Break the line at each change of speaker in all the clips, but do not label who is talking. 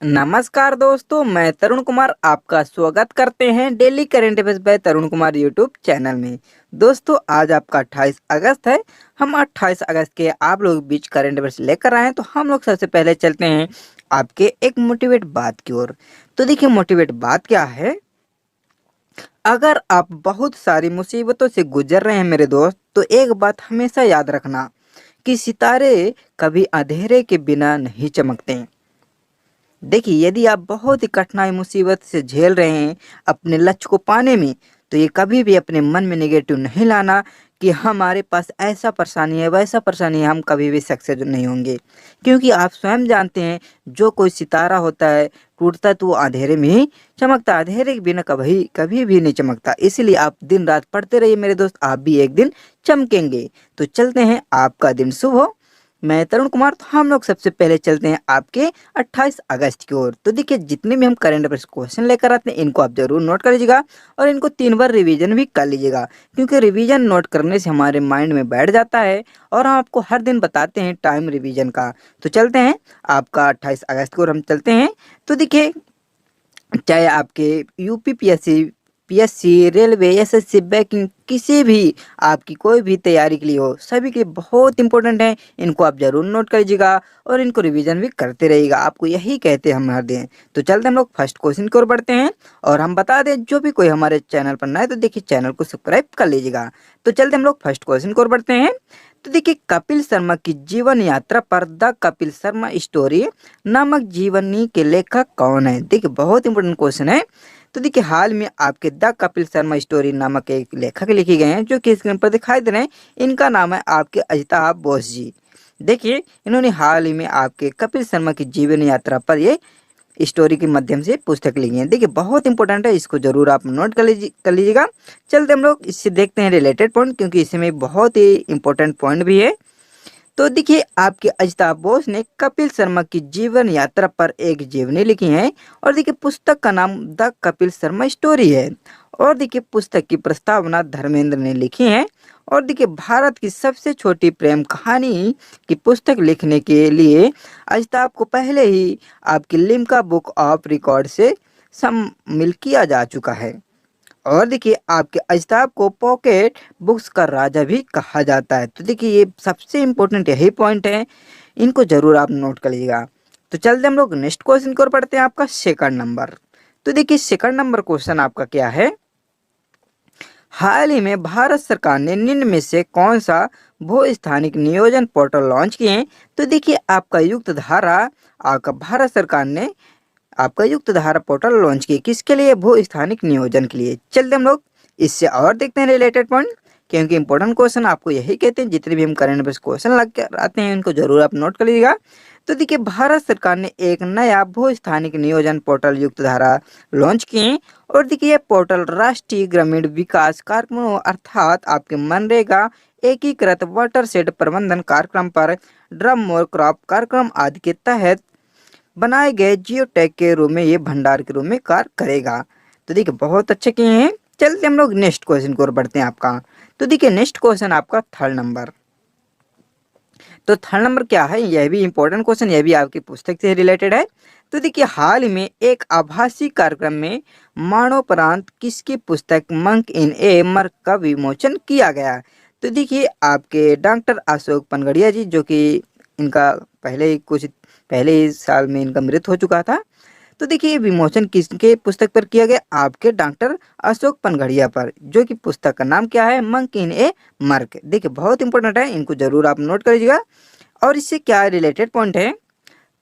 नमस्कार दोस्तों, मैं तरुण कुमार आपका स्वागत करते हैं डेली करेंट अफेयर्स बाय तरुण कुमार यूट्यूब चैनल में। दोस्तों, आज आपका 28 अगस्त है। हम 28 अगस्त के आप लोग बीच करेंट अफेयर्स लेकर आए हैं। तो हम लोग सबसे पहले चलते हैं आपके एक मोटिवेट बात की ओर। तो देखिए, मोटिवेट बात क्या है। अगर आप बहुत सारी मुसीबतों से गुजर रहे हैं मेरे दोस्त, तो एक बात हमेशा याद रखना कि सितारे कभी अंधेरे के बिना नहीं चमकते। देखिए, यदि आप बहुत ही कठिनाई मुसीबत से झेल रहे हैं अपने लक्ष्य को पाने में, तो ये कभी भी अपने मन में नेगेटिव नहीं लाना कि हमारे पास ऐसा परेशानी है, वैसा परेशानी है, हम कभी भी सक्सेस नहीं होंगे। क्योंकि आप स्वयं जानते हैं, जो कोई सितारा होता है टूटता तो वो अंधेरे में ही चमकता, अंधेरे के बिना कभी कभी भी नहीं चमकता। इसलिए आप दिन रात पढ़ते रहिए मेरे दोस्त, आप भी एक दिन चमकेंगे। तो चलते हैं, आपका दिन शुभ हो। मैं तरुण कुमार। तो हम लोग सबसे पहले चलते हैं आपके 28 अगस्त की ओर। तो देखिए, जितने भी हम करंट अफेयर्स क्वेश्चन लेकर आते हैं, इनको आप जरूर नोट कर लीजिएगा और इनको 3 बार रिवीजन भी कर लीजिएगा, क्योंकि रिवीजन नोट करने से हमारे माइंड में बैठ जाता है और हम आपको हर दिन बताते हैं टाइम रिवीजन का। तो चलते हैं आपका 28 अगस्त की ओर हम चलते हैं। तो देखिए, चाहे आपके UP PSC, railway, SSC, banking, किसी भी आपकी कोई भी तैयारी के लिए हो, सभी के लिए बहुत इंपॉर्टेंट है। इनको आप जरूर नोट कर लीजिएगा और इनको रिवीजन भी करते रहिएगा। आपको यही कहते हैं हम हर दिन। तो चलते हम लोग फर्स्ट क्वेश्चन की ओर बढ़ते हैं। और हम बता दें, जो भी कोई हमारे चैनल पर नया है तो देखिए चैनल को सब्सक्राइब कर लीजिएगा। तो चलते हम लोग फर्स्ट क्वेश्चन की ओर बढ़ते हैं। तो देखिए, कपिल शर्मा की जीवन यात्रा पर द कपिल शर्मा स्टोरी नामक जीवनी के लेखक कौन है। देखिए, बहुत इंपॉर्टेंट क्वेश्चन है। तो देखिए, हाल में आपके द कपिल शर्मा स्टोरी नामक एक लेखक लिखे गए हैं, जो कि स्क्रीन पर दिखाई दे रहे हैं। इनका नाम है आपके अजिताभ बोस जी। देखिए, इन्होंने हाल ही में आपके कपिल शर्मा की जीवन यात्रा पर ये स्टोरी के माध्यम से पुस्तक लिखी है। देखिए, बहुत इंपॉर्टेंट है, इसको जरूर आप नोट कर लीजिएगा। चलते हम लोग इससे देखते हैं रिलेटेड पॉइंट, क्योंकि इसमें बहुत ही इंपॉर्टेंट पॉइंट भी है। तो देखिए, आपके अजिताभ बोस ने कपिल शर्मा की जीवन यात्रा पर एक जीवनी लिखी है। और देखिए, पुस्तक का नाम द कपिल शर्मा स्टोरी है। और देखिए, पुस्तक की प्रस्तावना धर्मेंद्र ने लिखी है। और देखिए, भारत की सबसे छोटी प्रेम कहानी की पुस्तक लिखने के लिए अजिताभ को पहले ही आपकी लिम्का बुक ऑफ रिकॉर्ड से सम्मिलित किया जा चुका है। और देखिए, आपके अजिताभ को पॉकेट बुक्स का राजा भी कहा जाता है। तो देखिए, ये सबसे इम्पोर्टेंट यही पॉइंट है, इनको जरूर आप नोट कर लीजिएगा। तो चलते हम लोग नेक्स्ट क्वेश्चन की ओर पढ़ते हैं, आपका सेकंड नंबर। तो देखिए, सेकंड नंबर क्वेश्चन आपका क्या है। हाल ही में भारत सरकार ने निम्न में से कौन सा भू स्थानिक नियोजन पोर्टल लॉन्च किए हैं। तो देखिए, आपका युक्त धारा, आपका भारत सरकार ने आपका युक्त धारा पोर्टल लॉन्च किए, किसके लिए, भू स्थानिक नियोजन के लिए। चलते हम लोग इससे और देखते हैं रिलेटेड पॉइंट, क्योंकि इंपॉर्टेंट क्वेश्चन आपको यही कहते हैं। जितने भी हम करंट अफेयर्स क्वेश्चन लग कर आते हैं, उनको जरूर आप नोट कर लीजिएगा। तो देखिए, भारत सरकार ने एक नया भू स्थानिक नियोजन पोर्टल युक्त धारा लॉन्च किए। और देखिए, यह पोर्टल राष्ट्रीय ग्रामीण विकास कार्यक्रमों अर्थात आपके मनरेगा, एकीकृत वाटर शेड प्रबंधन कार्यक्रम पर ड्रम और क्रॉप कार्यक्रम आदि के तहत बनाए गए जियो टैग के रूप में, ये भंडार के रूप में कार्य करेगा। तो देखिए, बहुत अच्छे किए हैं। चलते हम लोग नेक्स्ट क्वेश्चन की ओर बढ़ते हैं आपका। तो देखिए, नेक्स्ट क्वेश्चन आपका थर्ड नंबर। तो थर्ड नंबर क्या है, यह भी इंपॉर्टेंट क्वेश्चन, यह भी आपकी पुस्तक से रिलेटेड है। तो देखिए, हाल में एक आभासी कार्यक्रम में मरणोपरांत किसकी पुस्तक मंक इन ए मर्क का विमोचन किया गया। तो देखिए, आपके डॉक्टर अशोक पनगड़िया जी, जो कि इनका पहले ही साल में इनका मृत्यु हो चुका था। तो देखिए, विमोचन किसके पुस्तक पर किया गया, आपके डॉक्टर अशोक पनगड़िया पर, जो कि पुस्तक का नाम क्या है, मंक इन ए मर्क। देखिए, बहुत इंपॉर्टेंट है, इनको जरूर आप नोट कर लीजिएगा। और इससे क्या रिलेटेड पॉइंट है।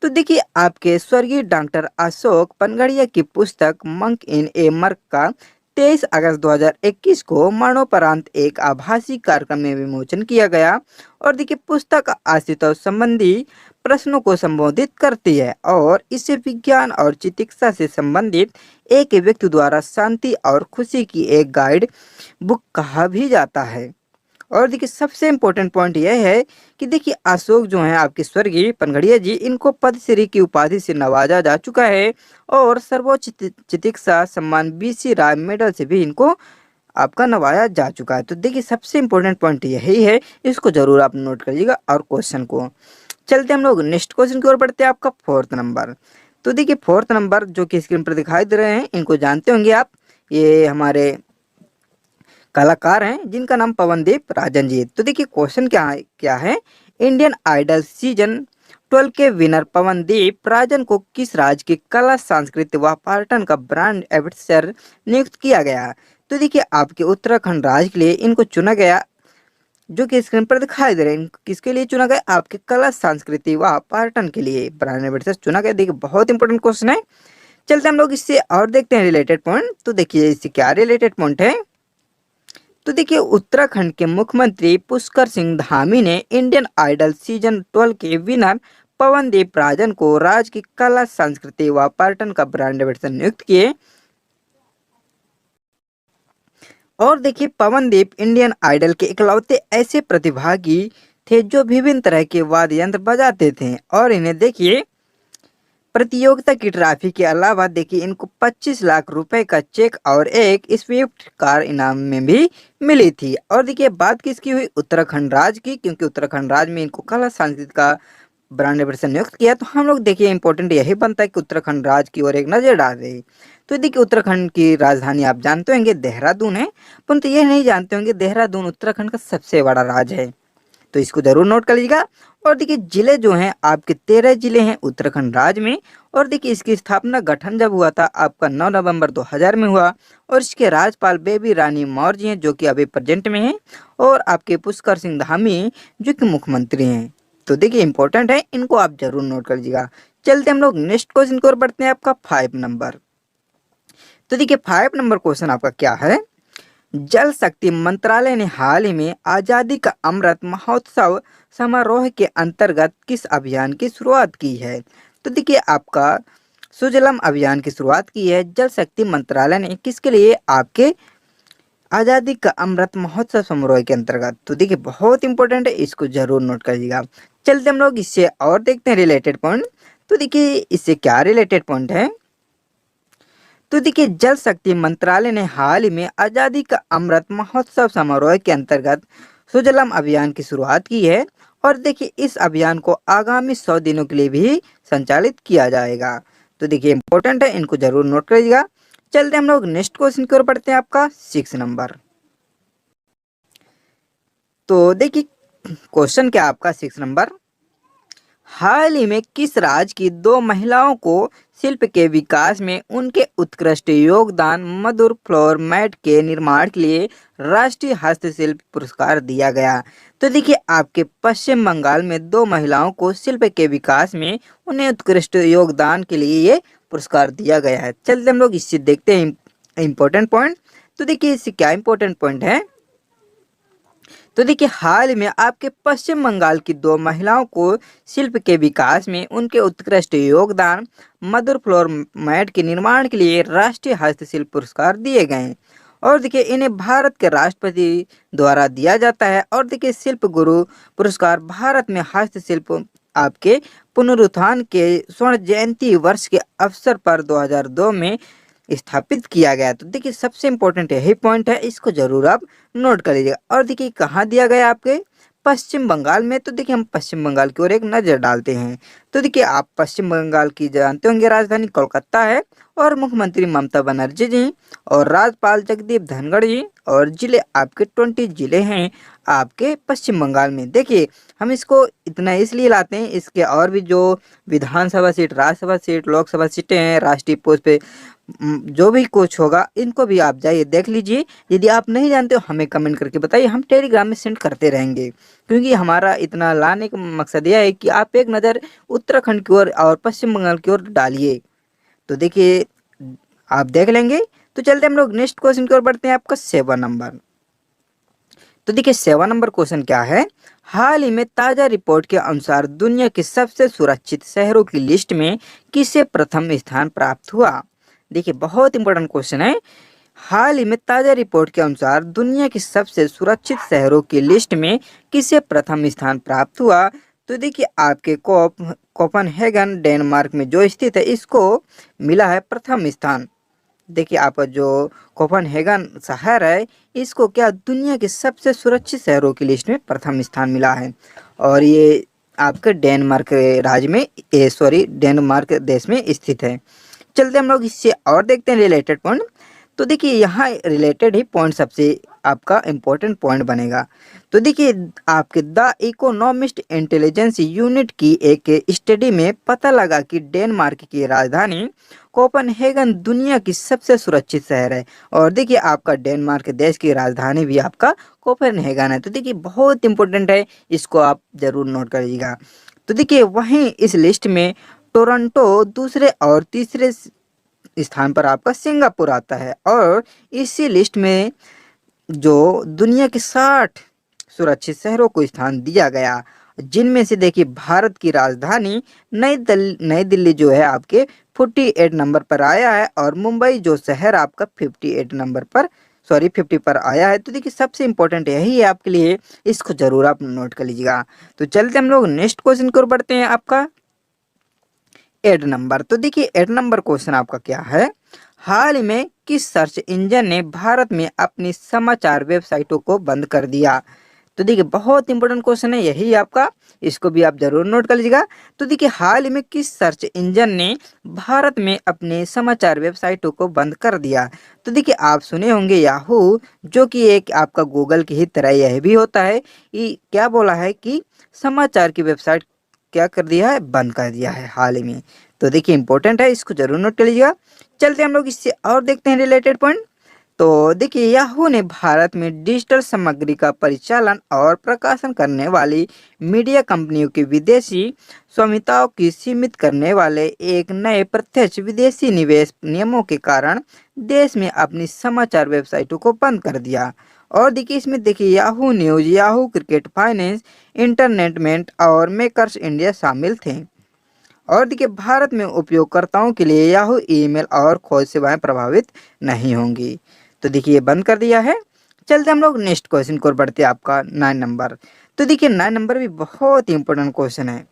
तो देखिए, आपके स्वर्गीय डॉक्टर अशोक पनगड़िया की पुस्तक मंक इन ए मर्क का 23 अगस्त 2021 को मरणोपरांत एक आभासी कार्यक्रम में विमोचन किया गया। और देखिए, पुस्तक आशुतोष संबंधी प्रश्नों को संबोधित करती है और इसे विज्ञान और चिकित्सा से संबंधित एक व्यक्ति द्वारा शांति और खुशी की एक गाइड बुक कहा भी जाता है। और देखिए, सबसे इम्पोर्टेंट पॉइंट यह है कि देखिए, अशोक जो हैं आपके स्वर्गीय पनगड़िया जी, इनको पद्मश्री की उपाधि से नवाजा जा चुका है। और सर्वोच्च चिकित्सा सम्मान बीसी राय मेडल से भी इनको आपका नवाया जा चुका है। तो देखिए, सबसे इम्पोर्टेंट पॉइंट यही है, इसको जरूर आप नोट करिएगा। और क्वेश्चन को चलते हम लोग नेक्स्ट क्वेश्चन की ओर बढ़ते हैं, आपका फोर्थ नंबर। तो देखिए फोर्थ नंबर जो कि स्क्रीन पर दिखाई दे रहे हैं, इनको जानते होंगे आप। ये हमारे कलाकार हैं जिनका नाम पवनदीप राजन जी है। तो देखिए क्वेश्चन क्या है, इंडियन आइडल सीजन 12 के विनर पवनदीप राजन को किस राज्य की कला संस्कृति व पर्यटन का ब्रांड एम्बेसडर नियुक्त किया गया। तो देखिए आपके उत्तराखंड राज्य के लिए इनको चुना गया, जो कि स्क्रीन पर दिखाई दे रहे हैं। किसके लिए चुना गया, आपके कला संस्कृति व पर्यटन के लिए ब्रांड एम्बेसडर चुना गया। देखिए बहुत इंपॉर्टेंट क्वेश्चन है। चलते हम लोग इससे और देखते हैं रिलेटेड पॉइंट। तो देखिए इससे क्या रिलेटेड पॉइंट है। तो देखिए उत्तराखंड के मुख्यमंत्री पुष्कर सिंह धामी ने इंडियन आइडल सीजन 12 के विनर पवनदीप राजन को राज्य की कला संस्कृति व पर्यटन का ब्रांड एम्बेसडर नियुक्त किए। और देखिए पवनदीप इंडियन आइडल के इकलौते ऐसे प्रतिभागी थे जो विभिन्न तरह के वाद्य यंत्र बजाते थे, और इन्हें देखिए प्रतियोगिता की ट्रॉफी के अलावा देखिए इनको 25 लाख रुपए का चेक और एक स्विफ्ट कार इनाम में भी मिली थी। और देखिए बात किसकी हुई, उत्तराखंड राज्य की, क्योंकि उत्तराखंड राज्य में इनको कला संस्कृति का ब्रांड एम्बेसडर नियुक्त किया। तो हम लोग देखिए इंपॉर्टेंट यही बनता है कि उत्तराखंड राज्य की ओर एक नजर डाल रहे। तो देखिए उत्तराखंड की राजधानी आप जानते होंगे देहरादून है, परंतु ये नहीं जानते होंगे देहरादून उत्तराखंड का सबसे बड़ा राज्य है। तो इसको जरूर नोट कर लीजिएगा। और देखिए जिले जो हैं आपके 13 जिले हैं उत्तराखंड राज्य में। और देखिए इसकी स्थापना गठन जब हुआ था आपका 9 नवंबर 2000 में हुआ, और इसके राज्यपाल बेबी रानी मौर्य जी हैं जो कि अभी प्रेजेंट में हैं, और आपके पुष्कर सिंह धामी जो कि मुख्यमंत्री हैं। तो देखिए इंपॉर्टेंट है, इनको आप जरूर नोट कर लीजिएगा। चलते हम लोग नेक्स्ट क्वेश्चन की ओर बढ़ते हैं, आपका 5 नंबर। तो देखिए 5 नंबर क्वेश्चन आपका क्या है, जल शक्ति मंत्रालय ने हाल ही में आजादी का अमृत महोत्सव समारोह के अंतर्गत किस अभियान की शुरुआत की है। तो देखिए आपका सुजलम अभियान की शुरुआत की है जल शक्ति मंत्रालय ने, किसके लिए, आपके आजादी का अमृत महोत्सव समारोह के अंतर्गत। तो देखिए बहुत इंपॉर्टेंट है, इसको जरूर नोट करिएगा। चलते हम लोग इससे और देखते हैं रिलेटेड पॉइंट। तो देखिए इससे क्या रिलेटेड पॉइंट है। तो देखिए जल शक्ति मंत्रालय ने हाल ही में आजादी का अमृत महोत्सव समारोह के अंतर्गत सुजलम अभियान की शुरुआत की है, और देखिए इस अभियान को आगामी 100 दिनों के लिए भी संचालित किया जाएगा। तो देखिए इंपॉर्टेंट है, इनको जरूर नोट करिएगा। चलते हम लोग नेक्स्ट क्वेश्चन की ओर बढ़ते हैं, आपका 6 नंबर। तो देखिए क्वेश्चन क्या आपका 6 नंबर, हाल ही में किस राज्य की 2 महिलाओं को शिल्प के विकास में उनके उत्कृष्ट योगदान मधुर फ्लोर मैट के निर्माण के लिए राष्ट्रीय हस्तशिल्प पुरस्कार दिया गया। तो देखिए आपके पश्चिम बंगाल में 2 महिलाओं को शिल्प के विकास में उन्हें उत्कृष्ट योगदान के लिए ये पुरस्कार दिया गया है। चलते हम लोग इससे देखते हैं इम्पोर्टेंट पॉइंट। तो देखिए इससे क्या इम्पोर्टेंट पॉइंट है। तो देखिए हाल में आपके पश्चिम बंगाल की 2 महिलाओं को शिल्प के विकास में उनके उत्कृष्ट योगदान मधुर फ्लोर मैट के निर्माण के लिए राष्ट्रीय हस्तशिल्प पुरस्कार दिए गए हैं। और देखिए इन्हें भारत के राष्ट्रपति द्वारा दिया जाता है। और देखिए शिल्प गुरु पुरस्कार भारत में हस्तशिल्प आपके पुनरुत्थान के स्वर्ण जयंती वर्ष के अवसर पर 2002 में स्थापित किया गया। तो देखिए सबसे इम्पोर्टेंट यही पॉइंट है, इसको जरूर आप नोट कर लीजिएगा। और देखिए कहाँ दिया गया, आपके पश्चिम बंगाल में। तो देखिए हम पश्चिम बंगाल की ओर एक नज़र डालते हैं। तो देखिए आप पश्चिम बंगाल की जानते होंगे राजधानी कोलकाता है, और मुख्यमंत्री ममता बनर्जी जी और राज्यपाल जगदीप धनखड़ जी, और जिले आपके 20 जिले हैं आपके पश्चिम बंगाल में। देखिए हम इसको इतना इसलिए लाते हैं, इसके और भी जो विधानसभा सीट, राज्यसभा सीट, लोकसभा सीटें हैं, राष्ट्रीय पोस्ट पे जो भी कुछ होगा इनको भी आप जाइए देख लीजिए। यदि आप नहीं जानते हो हमें कमेंट करके बताइए, हम टेलीग्राम में सेंड करते रहेंगे, क्योंकि हमारा इतना लाने का मकसद यह है कि आप एक नज़र उत्तराखंड की ओर और पश्चिम बंगाल की ओर डालिए। तो देखिए आप देख लेंगे। तो चलते हम लोग नेक्स्ट क्वेश्चन की ओर बढ़ते हैं, आपका 7 नंबर। तो देखिए 7 नंबर क्वेश्चन क्या है, हाल ही में ताज़ा रिपोर्ट के अनुसार दुनिया के सबसे सुरक्षित शहरों की लिस्ट में किसे प्रथम स्थान प्राप्त हुआ। देखिए बहुत इंपॉर्टेंट क्वेश्चन है। हाल ही में ताज़ा रिपोर्ट के अनुसार दुनिया के सबसे सुरक्षित शहरों की लिस्ट में किसे प्रथम स्थान प्राप्त हुआ। तो देखिए आपके कोपनहेगन डेनमार्क में जो स्थित है, इसको मिला है प्रथम स्थान। देखिए आप जो कोपनहेगन शहर है, इसको क्या दुनिया के सबसे सुरक्षित शहरों की लिस्ट में प्रथम स्थान मिला है। और ये आपके डेनमार्क राज्य में डेनमार्क देश में स्थित है। चलते हम लोग इससे और देखते हैं रिलेटेड पॉइंट। तो देखिए यहाँ रिलेटेड ही पॉइंट सबसे आपका इम्पोर्टेंट पॉइंट बनेगा। तो देखिए आपके द इकोनॉमिस्ट इंटेलिजेंस यूनिट की एक स्टडी में पता लगा कि डेनमार्क की राजधानी कोपेनहेगन दुनिया की सबसे सुरक्षित शहर है। और देखिए आपका डेनमार्क देश की राजधानी भी आपका कोपेनहेगन है। तो देखिए बहुत इंपॉर्टेंट है, इसको आप जरूर नोट करिएगा। तो देखिए वहीं इस लिस्ट में टोरंटो दूसरे और तीसरे स्थान पर आपका सिंगापुर आता है। और इसी लिस्ट में जो दुनिया के 60 सुरक्षित शहरों को स्थान दिया गया, जिनमें से देखिए भारत की राजधानी नई दिल्ली जो है आपके 48 नंबर पर आया है, और मुंबई जो शहर आपका 50 पर आया है। तो देखिए सबसे इंपॉर्टेंट यही है आपके लिए, इसको जरूर आप नोट कर लीजिएगा। तो चलते हम लोग नेक्स्ट क्वेश्चन की ओर बढ़ते हैं, आपका 8 नंबर। तो देखिए 8 नंबर क्वेश्चन आपका क्या है, हाल ही में किस सर्च इंजन ने भारत में अपनी समाचार वेबसाइटों को बंद कर दिया। तो देखिए बहुत इंपॉर्टेंट क्वेश्चन है यही आपका, इसको भी आप जरूर नोट कर लीजिएगा। तो देखिए हाल ही में किस सर्च इंजन ने भारत में अपने समाचार वेबसाइटों को बंद कर दिया। तो देखिए आप सुने होंगे याहू, जो कि एक आपका गूगल की ही तरह यह भी होता है। ये क्या बोला है कि समाचार की वेबसाइट क्या कर दिया है, बंद कर दिया है हाल ही में। तो देखिए इंपॉर्टेंट है, इसको जरूर नोट कर लीजिएगा। चलते हम लोग इससे और देखते हैं रिलेटेड पॉइंट। तो देखिए याहू ने भारत में डिजिटल सामग्री का परिचालन और प्रकाशन करने वाली मीडिया कंपनियों की विदेशी स्वामित्व की सीमित करने वाले एक नए प्रत्यक्ष विदेशी निवेश नियमों के कारण देश में अपनी समाचार वेबसाइटों को बंद कर दिया। और देखिए इसमें देखिए Yahoo news, Yahoo cricket, finance, entertainment और मेकर्स इंडिया शामिल थे। और देखिए भारत में उपयोगकर्ताओं के लिए याहू ईमेल और खोज सेवाएं प्रभावित नहीं होंगी। तो देखिए ये बंद कर दिया है। चलते हम लोग नेक्स्ट क्वेश्चन को बढ़ते हैं, आपका 9 नंबर। तो देखिए 9 नंबर भी बहुत ही इंपॉर्टेंट क्वेश्चन है।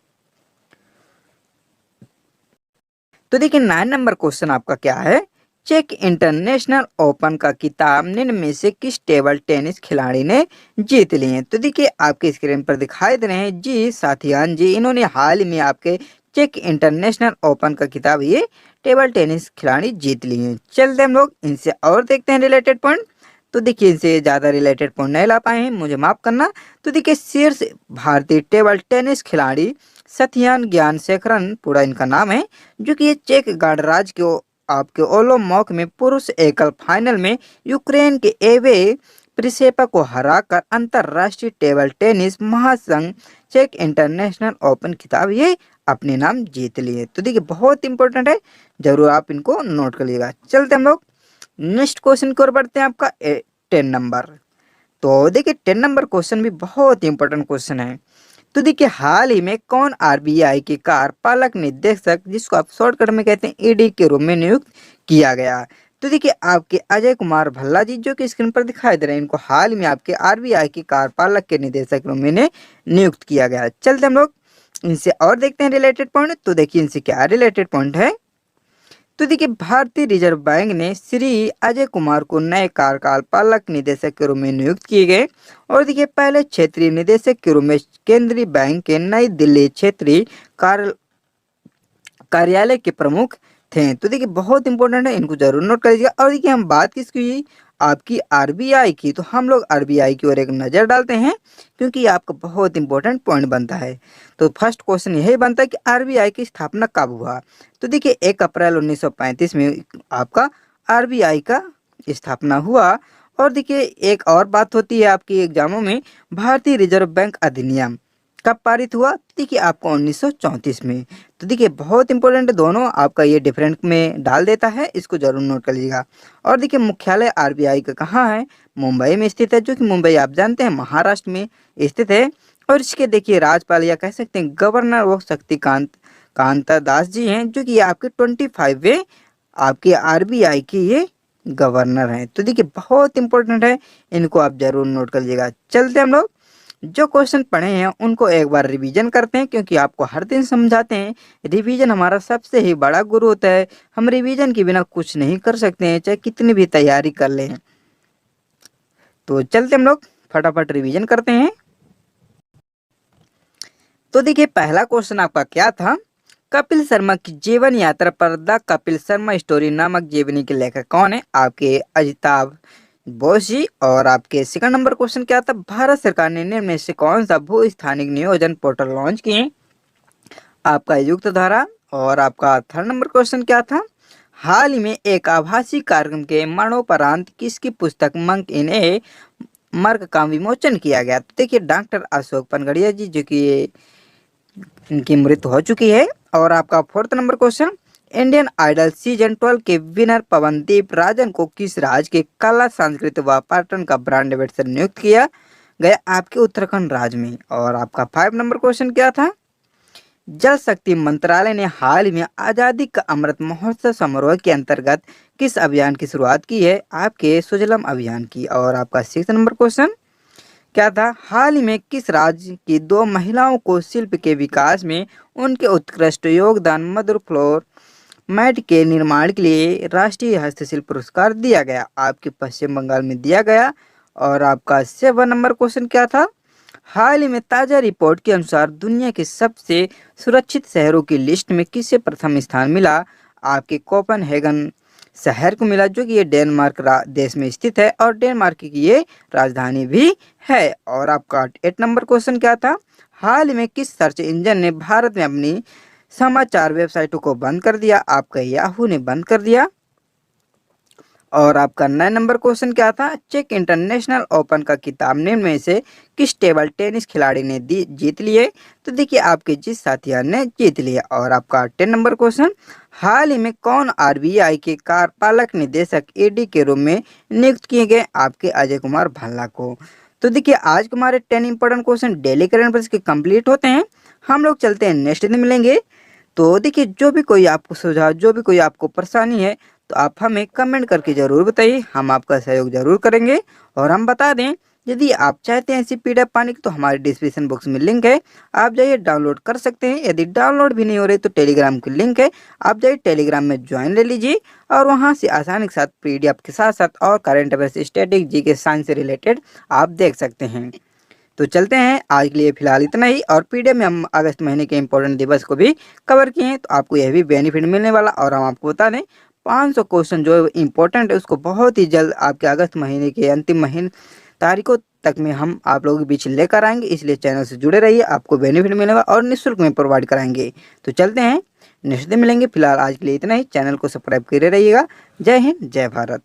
तो देखिए 9 नंबर क्वेश्चन आपका क्या है, चेक इंटरनेशनल ओपन का खिताब निम्न में से किस टेबल टेनिस खिलाड़ी ने जीत लिए हैं। तो देखिए आपके स्क्रीन पर दिखाई दे रहे हैं जी साथियान जी, इन्होंने हाल ही में आपके चेक इंटरनेशनल ओपन का खिताब ये टेबल टेनिस खिलाड़ी जीत लिए हैं। चलते हम लोग इनसे और देखते हैं रिलेटेड पॉइंट। तो देखिए इनसे ज़्यादा रिलेटेड पॉइंट नहीं ला पाए हैं, मुझे माफ़ करना। तो देखिए शीर्ष भारतीय टेबल टेनिस खिलाड़ी सथियान ज्ञानशेखरन पूरा इनका नाम है, जो कि ये चेक गणराज्य के आपके ओलोमॉक में पुरुष एकल फाइनल में यूक्रेन के एवे प्रिसेपा को हराकर अंतरराष्ट्रीय टेबल टेनिस महासंघ चेक इंटरनेशनल ओपन खिताब ये अपने नाम जीत लिए। तो देखिए बहुत इंपॉर्टेंट है, जरूर आप इनको नोट कर लीजिएगा। चलते हम लोग नेक्स्ट क्वेश्चन की ओर बढ़ते हैं, आपका 10 नंबर। तो देखिए 10 नंबर क्वेश्चन भी बहुत इंपॉर्टेंट क्वेश्चन है। तो देखिए हाल ही में कौन आरबीआई के कार्यपालक निदेशक, जिसको आप शॉर्टकट में कहते हैं ईडी के रूप में नियुक्त किया गया। तो देखिए आपके अजय कुमार भल्ला जी, जो कि स्क्रीन पर दिखाई दे रहे हैं, इनको हाल ही में आपके आरबीआई के कार्यपालक के निदेशक के रूप में नियुक्त किया गया। चलते हम लोग इनसे और देखते हैं रिलेटेड पॉइंट। तो देखिए इनसे क्या रिलेटेड पॉइंट है। तो देखिए भारतीय रिजर्व बैंक ने श्री अजय कुमार को नए कार्यपालक निदेशक के रूप में नियुक्त किए गए। और देखिए पहले क्षेत्रीय निदेशक के रूप में केंद्रीय बैंक के नई दिल्ली क्षेत्रीय कार्यालय के प्रमुख थे। तो देखिए बहुत इंपॉर्टेंट है, इनको जरूर नोट कर लीजिएगा। और देखिए हम बात किसकी, आपकी आरबीआई की। तो हम लोग आरबीआई की ओर एक नज़र डालते हैं, क्योंकि आपका बहुत इंपॉर्टेंट पॉइंट बनता है। तो फर्स्ट क्वेश्चन यही बनता है कि आरबीआई की स्थापना कब हुआ। तो देखिए 1 अप्रैल 1935 में आपका आरबीआई का स्थापना हुआ। और देखिए एक और बात होती है आपकी एग्जामों में, भारतीय रिजर्व बैंक अधिनियम कब पारित हुआ। देखिए आपको 1934 में। तो देखिए बहुत इंपॉर्टेंट दोनों आपका ये डिफरेंट में डाल देता है, इसको जरूर नोट कर लीजिएगा। और देखिए मुख्यालय आरबीआई का कहाँ है, मुंबई में स्थित है, जो कि मुंबई आप जानते हैं महाराष्ट्र में स्थित है। और इसके देखिए राज्यपाल या कह सकते हैं गवर्नर वो कांता दास जी हैं, जो कि आपके 25वें आपके आरबीआई के ये गवर्नर हैं। तो देखिए बहुत इंपॉर्टेंट है, इनको आप जरूर नोट कर लीजिएगा। चलते हम लोग जो क्वेश्चन पढ़े हैं उनको एक बार रिवीजन करते हैं, क्योंकि आपको हर दिन समझाते हैं। रिवीजन हमारा सबसे ही बड़ा गुरु होता है, हम रिवीजन के बिना कुछ नहीं कर सकते हैं, चाहे कितनी भी तैयारी कर लें। तो चलते हम लोग फटाफट रिवीजन करते हैं। तो देखिए पहला क्वेश्चन आपका क्या था, कपिल शर्मा की जीवन यात्रा पर द कपिल शर्मा स्टोरी नामक जीवनी के लेखक कौन है? आपके अजिताभ बोस जी। और आपके सेकंड नंबर क्वेश्चन क्या था, भारत सरकार ने निम्न में से कौन सा भू स्थानिक नियोजन पोर्टल लॉन्च किए? आपका युक्त धारा। और आपका थर्ड नंबर क्वेश्चन क्या था, हाल ही में एक आभासी कार्यक्रम के मरणोपरांत किसकी पुस्तक मंक इन ए मर्ग का विमोचन किया गया? तो देखिए डॉक्टर अशोक पनगड़िया जी, जो कि इनकी मृत्यु हो चुकी है। और आपका fourth number question, Indian Idol season 12 के विनर पवनदीप राजन को किस राज्य के कला संस्कृति व पर्यटन का ब्रांड एम्बेसडर नियुक्त किया गया? आपके उत्तराखंड राज्य में। और आपका 5 नंबर क्वेश्चन क्या था, जल शक्ति मंत्रालय ने हाल ही में आजादी का अमृत महोत्सव समारोह के अंतर्गत किस अभियान की शुरुआत की है? आपके सुजलम अभियान की। और आपका 6 नंबर क्वेश्चन क्या था, हाल ही में किस राज्य की 2 महिलाओं को शिल्प के विकास में उनके उत्कृष्ट योगदान मधुर फ्लोर मैट के निर्माण के लिए राष्ट्रीय हस्तशिल्प पुरस्कार दिया गया? आपके पश्चिम बंगाल में दिया गया। और आपका 7 नंबर क्वेश्चन क्या था, हाल ही में ताजा रिपोर्ट के अनुसार दुनिया के सबसे सुरक्षित शहरों की लिस्ट में किसे प्रथम स्थान मिला? आपके कोपनहेगन शहर को मिला, जो कि ये डेनमार्क देश में स्थित है और डेनमार्क की ये राजधानी भी है। और आपका 8 नंबर क्वेश्चन क्या था, हाल ही में किस सर्च इंजन ने भारत में अपनी समाचार वेबसाइटों को बंद कर दिया? आपका याहू ने बंद कर दिया। और आपका 9 नंबर क्वेश्चन क्या था, चेक इंटरनेशनल ओपन का खिताब निम्न में से किस टेबल टेनिस खिलाड़ी ने जीत लिए? तो देखिए आपके जिस साथिया ने जीत लिया। और आपका 10 नंबर क्वेश्चन, हाल ही में कौन आरबीआई के कार्यपालक निदेशक ईडी के रूप में नियुक्त किए गए? आपके अजय कुमार भल्ला को। तो देखिए आज के हमारे 10 important question daily current affairs के कंप्लीट होते हैं। हम लोग चलते हैं, नेक्स्ट दिन मिलेंगे। तो देखिए जो भी कोई आपको सुझाव, जो भी कोई आपको परेशानी है, तो आप हमें कमेंट करके ज़रूर बताइए, हम आपका सहयोग ज़रूर करेंगे। और हम बता दें, यदि आप चाहते हैं ऐसी पीडीएफ पाने की तो हमारे डिस्क्रिप्शन बॉक्स में लिंक है, आप जाइए डाउनलोड कर सकते हैं। यदि डाउनलोड भी नहीं हो रही तो टेलीग्राम की लिंक है, आप जाइए टेलीग्राम में ज्वाइन ले लीजिए और वहाँ से आसानी के साथ पीडीएफ के साथ साथ और current affairs, static, GK, science से रिलेटेड आप देख सकते हैं। तो चलते हैं, आज के लिए फिलहाल इतना ही। और पीडीएफ में हम अगस्त महीने के इंपॉर्टेंट दिवस को भी कवर किए हैं, तो आपको यह भी बेनिफिट मिलने वाला। और हम आपको बता दें 500 क्वेश्चन जो इम्पोर्टेंट है उसको बहुत ही जल्द आपके अगस्त महीने के अंतिम महीने तारीखों तक में हम आप लोगों के बीच लेकर आएंगे, इसलिए चैनल से जुड़े रहिए, आपको बेनिफिट मिलेगा और निःशुल्क में प्रोवाइड कराएंगे। तो चलते हैं, नेक्स्ट दिन मिलेंगे। फिलहाल आज के लिए इतना ही, चैनल को सब्सक्राइब करे रहिएगा। जय हिंद, जय भारत।